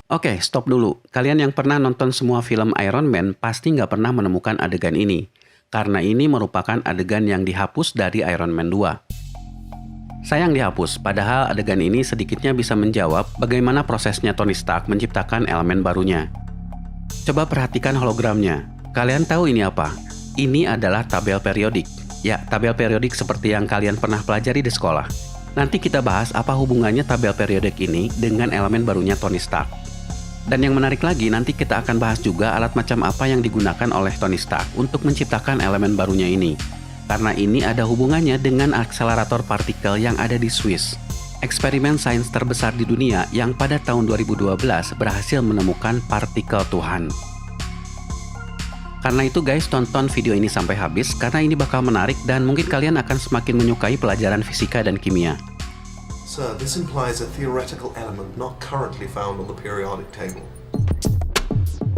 Oke, stop dulu. Kalian yang pernah nonton semua film Iron Man pasti nggak pernah menemukan adegan ini. Karena ini merupakan adegan yang dihapus dari Iron Man 2. Sayang dihapus, padahal adegan ini sedikitnya bisa menjawab bagaimana prosesnya Tony Stark menciptakan elemen barunya. Coba perhatikan hologramnya. Kalian tahu ini apa? Ini adalah tabel periodik. Ya, tabel periodik seperti yang kalian pernah pelajari di sekolah. Nanti kita bahas apa hubungannya tabel periodik ini dengan elemen barunya Tony Stark. Dan yang menarik lagi, nanti kita akan bahas juga alat macam apa yang digunakan oleh Tony Stark untuk menciptakan elemen barunya ini. Karena ini ada hubungannya dengan akselerator partikel yang ada di Swiss. Eksperimen sains terbesar di dunia yang pada tahun 2012 berhasil menemukan partikel Tuhan. Karena itu guys, tonton video ini sampai habis karena ini bakal menarik dan mungkin kalian akan semakin menyukai pelajaran fisika dan kimia. Sir, this implies a theoretical element not currently found on the periodic table.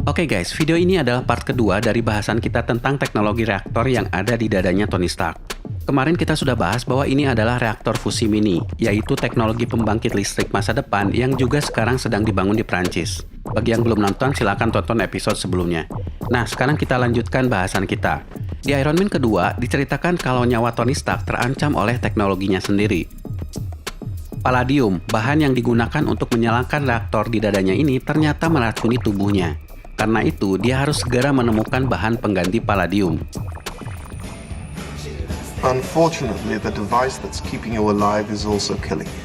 Oke guys, video ini adalah part kedua dari bahasan kita tentang teknologi reaktor yang ada di dadanya Tony Stark. Kemarin kita sudah bahas bahwa ini adalah reaktor fusi mini, yaitu teknologi pembangkit listrik masa depan yang juga sekarang sedang dibangun di Prancis. Bagi yang belum nonton, silakan tonton episode sebelumnya. Nah, sekarang kita lanjutkan bahasan kita. Di Iron Man kedua, diceritakan kalau nyawa Tony Stark terancam oleh teknologinya sendiri. Palladium, bahan yang digunakan untuk menyalakan reaktor di dadanya ini ternyata meracuni tubuhnya. Karena itu, dia harus segera menemukan bahan pengganti palladium. Unfortunately, the device that's keeping you alive is also killing you.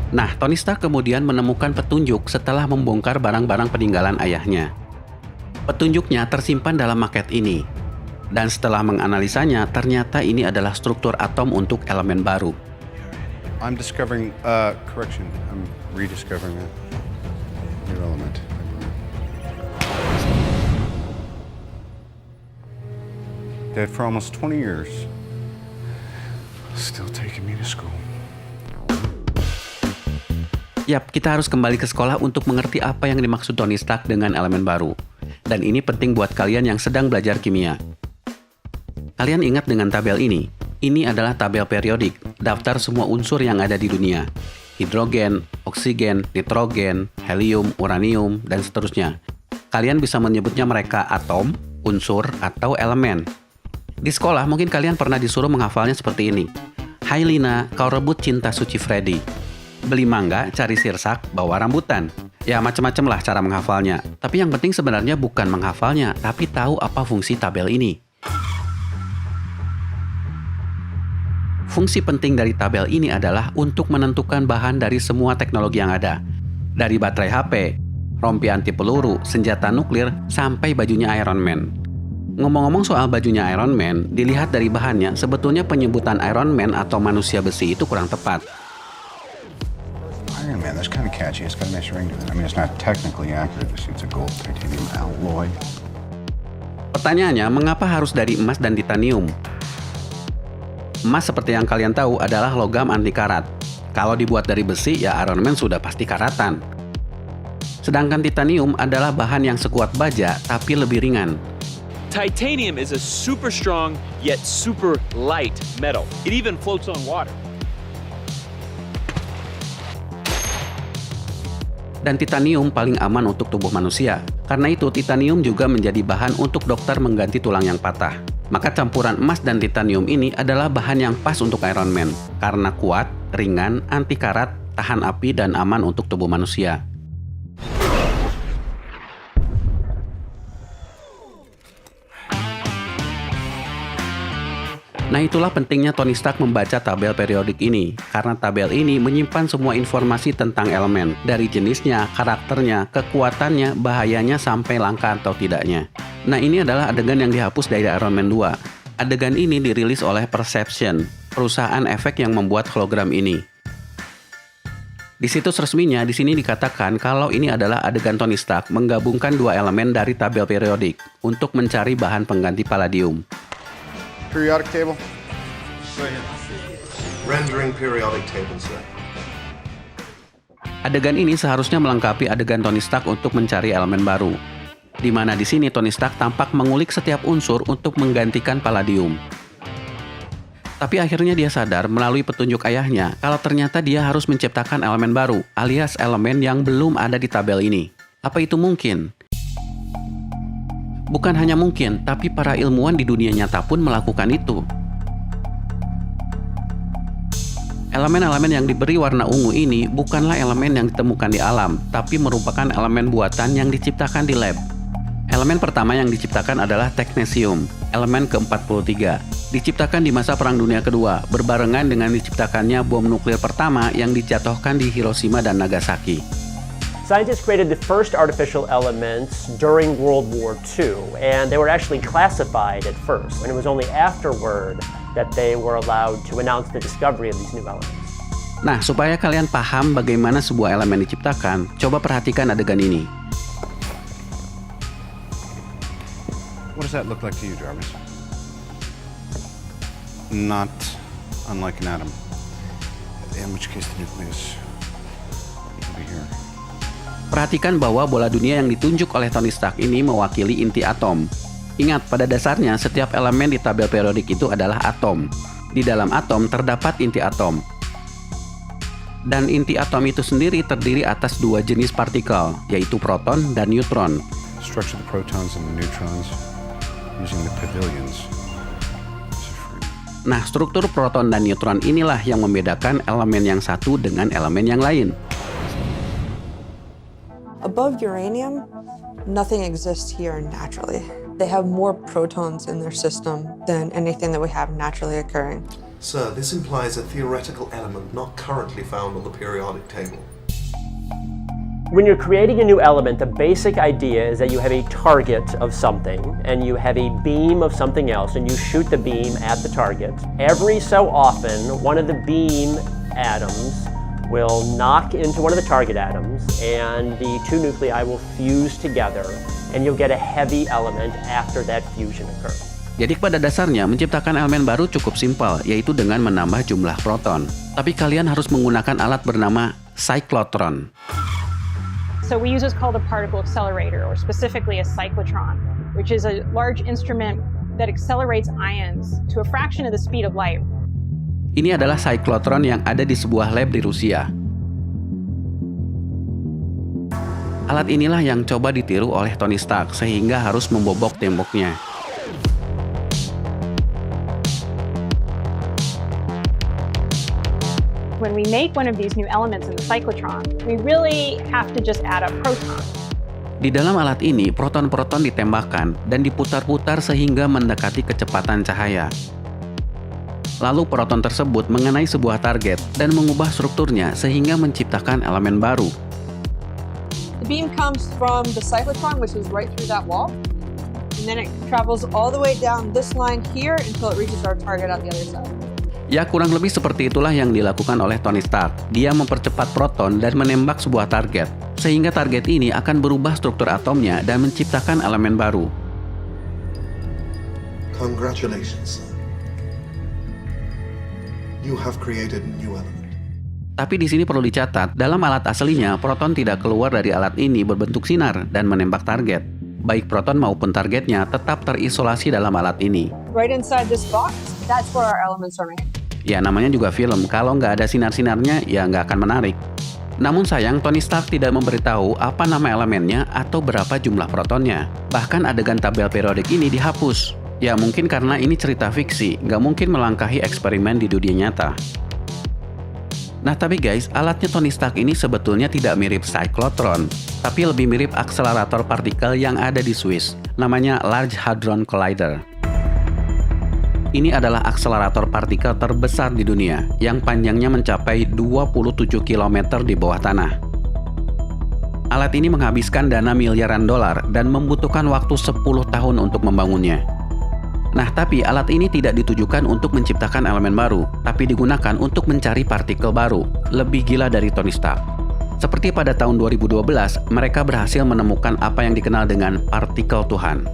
Nah, Tony Stark kemudian menemukan petunjuk setelah membongkar barang-barang peninggalan ayahnya. Petunjuknya tersimpan dalam maket ini. Dan setelah menganalisanya, ternyata ini adalah struktur atom untuk elemen baru. I'm discovering, correction, I'm rediscovering a new element. Dead for almost 20 years. Still taking me to school. Yap, kita harus kembali ke sekolah untuk mengerti apa yang dimaksud Tony Stark dengan elemen baru. Dan ini penting buat kalian yang sedang belajar kimia. Kalian ingat dengan tabel ini? Ini adalah tabel periodik, daftar semua unsur yang ada di dunia. Hidrogen, oksigen, nitrogen, helium, uranium, dan seterusnya. Kalian bisa menyebutnya mereka atom, unsur, atau elemen. Di sekolah mungkin kalian pernah disuruh menghafalnya seperti ini. Hai Lina, kau rebut cinta suci Freddy. Beli mangga, cari sirsak, bawa rambutan. Ya macam-macam lah cara menghafalnya. Tapi yang penting sebenarnya bukan menghafalnya, tapi tahu apa fungsi tabel ini. Fungsi penting dari tabel ini adalah untuk menentukan bahan dari semua teknologi yang ada. Dari baterai HP, rompi anti peluru, senjata nuklir, sampai bajunya Iron Man. Ngomong-ngomong soal bajunya Iron Man, dilihat dari bahannya, sebetulnya penyebutan Iron Man atau manusia besi itu kurang tepat. Iron Man, that's kind of catchy. It's got a nice ring to it. I mean, it's not technically accurate. The suit's a gold titanium alloy. Pertanyaannya, mengapa harus dari emas dan titanium? Emas seperti yang kalian tahu adalah logam anti karat. Kalau dibuat dari besi, ya Iron Man sudah pasti karatan. Sedangkan titanium adalah bahan yang sekuat baja tapi lebih ringan. Titanium is a super strong yet super light metal. It even floats on water. Dan titanium paling aman untuk tubuh manusia. Karena itu titanium juga menjadi bahan untuk dokter mengganti tulang yang patah. Maka campuran emas dan titanium ini adalah bahan yang pas untuk Iron Man. Karena kuat, ringan, anti karat, tahan api, dan aman untuk tubuh manusia. Nah itulah pentingnya Tony Stark membaca tabel periodik ini, karena tabel ini menyimpan semua informasi tentang elemen, dari jenisnya, karakternya, kekuatannya, bahayanya, sampai langka atau tidaknya. Nah ini adalah adegan yang dihapus dari Iron Man 2. Adegan ini dirilis oleh Perception, perusahaan efek yang membuat hologram ini. Di situs resminya, di sini dikatakan kalau ini adalah adegan Tony Stark menggabungkan dua elemen dari tabel periodik untuk mencari bahan pengganti palladium. Periodic table? Rendering periodic table, sir. Adegan ini seharusnya melengkapi adegan Tony Stark untuk mencari elemen baru. Di mana di sini Tony Stark tampak mengulik setiap unsur untuk menggantikan palladium. Tapi akhirnya dia sadar melalui petunjuk ayahnya kalau ternyata dia harus menciptakan elemen baru, alias elemen yang belum ada di tabel ini. Apa itu mungkin? Bukan hanya mungkin, tapi para ilmuwan di dunia nyata pun melakukan itu. Elemen-elemen yang diberi warna ungu ini bukanlah elemen yang ditemukan di alam, tapi merupakan elemen buatan yang diciptakan di lab. Elemen pertama yang diciptakan adalah teknesium, elemen ke-43. Diciptakan di masa Perang Dunia Kedua, berbarengan dengan diciptakannya bom nuklir pertama yang dijatuhkan di Hiroshima dan Nagasaki. Scientists created the first artificial elements during World War II, and they were actually classified at first, and it was only afterward that they were allowed to announce the discovery of these new elements. Nah, supaya kalian paham bagaimana sebuah elemen diciptakan, coba perhatikan adegan ini. What does that look like to you, Jarvis? Not unlike an atom. In which case the nucleus will be here. Perhatikan bahwa bola dunia yang ditunjuk oleh Tony Stark ini mewakili inti atom. Ingat, pada dasarnya setiap elemen di tabel periodik itu adalah atom. Di dalam atom terdapat inti atom. Dan inti atom itu sendiri terdiri atas dua jenis partikel, yaitu proton dan neutron. Structure the protons and the neutrons using the pavilions. Nah, struktur proton dan neutron inilah yang membedakan elemen yang satu dengan elemen yang lain. Above uranium, nothing exists here naturally. They have more protons in their system than anything that we have naturally occurring. Sir, this implies a theoretical element not currently found on the periodic table. When you're creating a new element, the basic idea is that you have a target of something, and you have a beam of something else, and you shoot the beam at the target. Every so often, one of the beam atoms will knock into one of the target atoms, and the two nuclei will fuse together, and you'll get a heavy element after that fusion occurs. Jadi pada dasarnya menciptakan elemen baru cukup simpel, yaitu dengan menambah jumlah proton. Tapi kalian harus menggunakan alat bernama cyclotron. So we use what's called a particle accelerator, or specifically a cyclotron, which is a large instrument that accelerates ions to a fraction of the speed of light. Ini adalah cyclotron yang ada di sebuah lab di Rusia. Alat inilah yang coba ditiru oleh Tony Stark sehingga harus membobok temboknya. When we make one of these new elements in the cyclotron, we really have to just add a proton. Di dalam alat ini, proton-proton ditembakkan dan diputar-putar sehingga mendekati kecepatan cahaya. Lalu proton tersebut mengenai sebuah target dan mengubah strukturnya sehingga menciptakan elemen baru. The beam comes from the cyclotron, which is right through that wall, and then it travels all the way down this line here until it reaches our target on the other side. Ya, kurang lebih seperti itulah yang dilakukan oleh Tony Stark. Dia mempercepat proton dan menembak sebuah target, sehingga target ini akan berubah struktur atomnya dan menciptakan elemen baru. Congratulations, sir. You have created a new element. Tapi di sini perlu dicatat, dalam alat aslinya, proton tidak keluar dari alat ini berbentuk sinar dan menembak target. Baik proton maupun targetnya tetap terisolasi dalam alat ini. Right inside this box, that's where our elements are made. Ya, namanya juga film. Kalau nggak ada sinar-sinarnya, ya nggak akan menarik. Namun sayang, Tony Stark tidak memberitahu apa nama elemennya atau berapa jumlah protonnya. Bahkan adegan tabel periodik ini dihapus. Ya, mungkin karena ini cerita fiksi, nggak mungkin melangkahi eksperimen di dunia nyata. Nah tapi guys, alatnya Tony Stark ini sebetulnya tidak mirip cyclotron, tapi lebih mirip akselerator partikel yang ada di Swiss. Namanya Large Hadron Collider. Ini adalah akselerator partikel terbesar di dunia, yang panjangnya mencapai 27 km di bawah tanah. Alat ini menghabiskan dana miliaran dolar dan membutuhkan waktu 10 tahun untuk membangunnya. Nah, tapi alat ini tidak ditujukan untuk menciptakan elemen baru, tapi digunakan untuk mencari partikel baru, lebih gila dari Tony Stark. Seperti pada tahun 2012, mereka berhasil menemukan apa yang dikenal dengan partikel Tuhan.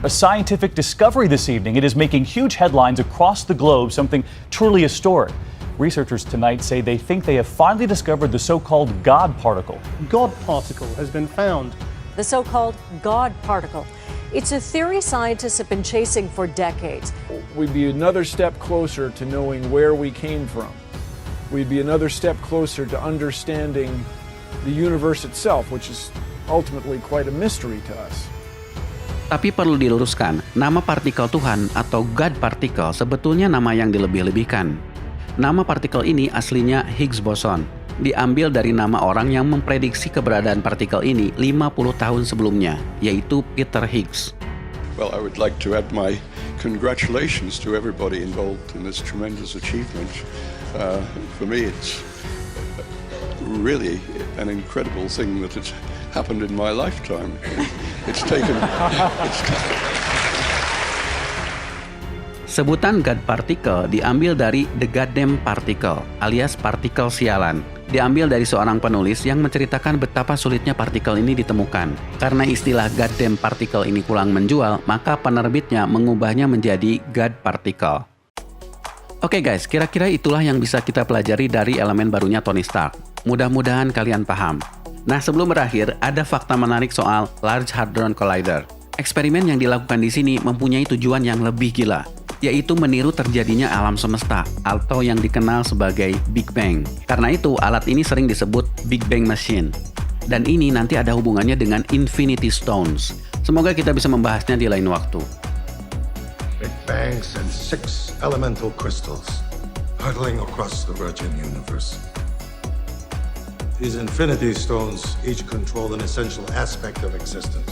A scientific discovery this evening. It is making huge headlines across the globe, something truly historic. Researchers tonight say they think they have finally discovered the so-called God particle. God particle has been found. The so-called God particle It's a theory scientists have been chasing for decades. We'd be another step closer to knowing where we came from. We'd be another step closer to understanding the universe itself, which is ultimately quite a mystery to us. Tapi perlu diluruskan, nama partikel Tuhan atau God particle sebetulnya nama yang dilebih-lebihkan. Nama partikel ini aslinya Higgs boson, diambil dari nama orang yang memprediksi keberadaan partikel ini 50 tahun sebelumnya, yaitu Peter Higgs. Well, I would like to add my congratulations to everybody involved in this tremendous achievement. For me, it's really an incredible thing that it's happened in my lifetime. It's taken. Sebutan God particle diambil dari the goddamn particle, alias partikel sialan. Diambil dari seorang penulis yang menceritakan betapa sulitnya partikel ini ditemukan. Karena istilah goddamn particle ini kurang menjual, maka penerbitnya mengubahnya menjadi God particle. Oke guys, kira-kira itulah yang bisa kita pelajari dari elemen barunya Tony Stark. Mudah-mudahan kalian paham. Nah, sebelum berakhir, ada fakta menarik soal Large Hadron Collider. Eksperimen yang dilakukan di sini mempunyai tujuan yang lebih gila, yaitu meniru terjadinya alam semesta atau yang dikenal sebagai Big Bang. Karena itu, alat ini sering disebut Big Bang Machine. Dan ini nanti ada hubungannya dengan Infinity Stones. Semoga kita bisa membahasnya di lain waktu. Big bangs and 6 elemental crystals hurtling across the virgin universe. These infinity stones each control an essential aspect of existence.